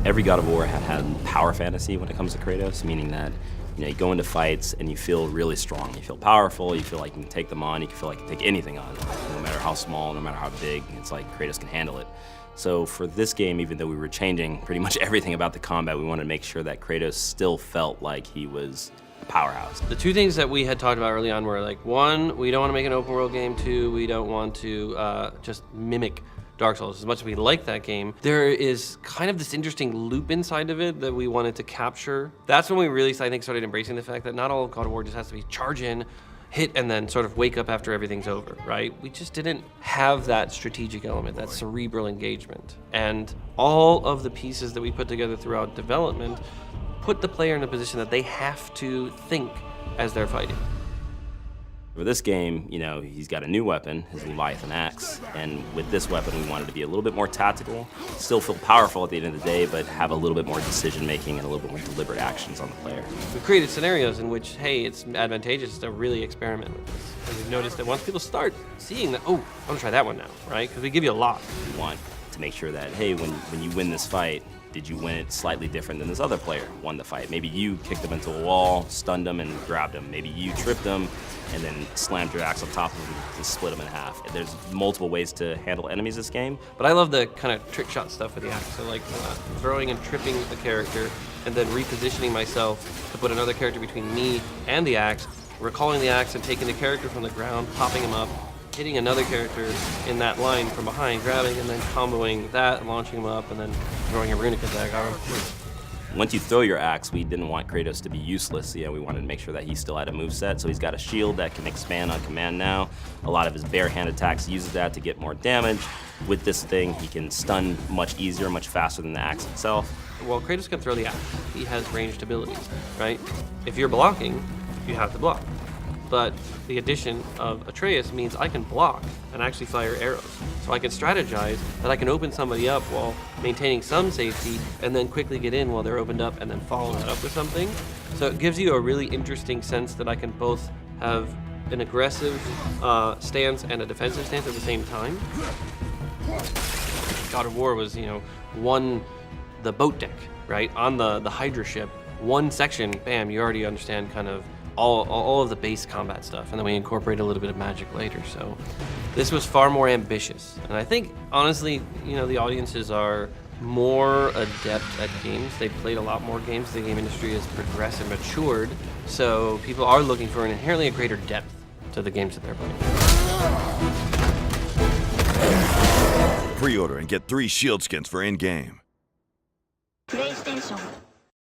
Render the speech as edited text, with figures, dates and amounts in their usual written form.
Every God of War had power fantasy when it comes to Kratos, meaning that you go into fights and you feel really strong. You feel powerful, you feel like you can take them on, you feel like you can take anything on, no matter how small, no matter how big, it's like Kratos can handle it. So for this game, even though we were changing pretty much everything about the combat, we wanted to make sure that Kratos still felt like he was a powerhouse. The two things that we had talked about early on were like, one, we don't want to make an open world game. Two, we don't want to just mimic Dark Souls. As much as we like that game, there is kind of this interesting loop inside of it that we wanted to capture. That's when we really, I think, started embracing the fact that not all of God of War just has to be charge in, hit, and then sort of wake up after everything's over, right? We just didn't have that strategic element, that cerebral engagement. And all of the pieces that we put together throughout development put the player in a position that they have to think as they're fighting. For this game, he's got a new weapon, his Leviathan axe, and with this weapon we wanted to be a little bit more tactical, still feel powerful at the end of the day, but have a little bit more decision making and a little bit more deliberate actions on the player. We've created scenarios in which, hey, it's advantageous to really experiment with this. And we've noticed that once people start seeing that, oh, I'm gonna try that one now, right? Because we give you a lot. We want to make sure that, hey, when you win this fight, did you win it slightly different than this other player won the fight? Maybe you kicked him into a wall, stunned him, and grabbed him. Maybe you tripped him and then slammed your axe on top of him to split him in half. There's multiple ways to handle enemies this game. But I love the kind of trick shot stuff with the axe. So like throwing and tripping the character and then repositioning myself to put another character between me and the axe, recalling the axe and taking the character from the ground, popping him up, hitting another character in that line from behind, grabbing and then comboing that, launching him up, and then throwing a runic attack on him. Once you throw your axe, we didn't want Kratos to be useless. We wanted to make sure that he still had a moveset, so he's got a shield that can expand on command now. A lot of his bare hand attacks uses that to get more damage. With this thing, he can stun much easier, much faster than the axe itself. Well, Kratos can throw the axe. He has ranged abilities, right? If you're blocking, you have to block. But the addition of Atreus means I can block and actually fire arrows. So I can strategize that I can open somebody up while maintaining some safety and then quickly get in while they're opened up and then follow that up with something. So it gives you a really interesting sense that I can both have an aggressive stance and a defensive stance at the same time. God of War was, the boat deck, right? On the Hydra ship, one section, bam, you already understand kind of all of the base combat stuff, and then we incorporate a little bit of magic later. So this was far more ambitious, and I think honestly, the audiences are more adept at games. They've played a lot more games. The game industry has progressed and matured, so people are looking for an inherently a greater depth to the games that they're playing. Pre-order and get 3 shield skins for in-game. PlayStation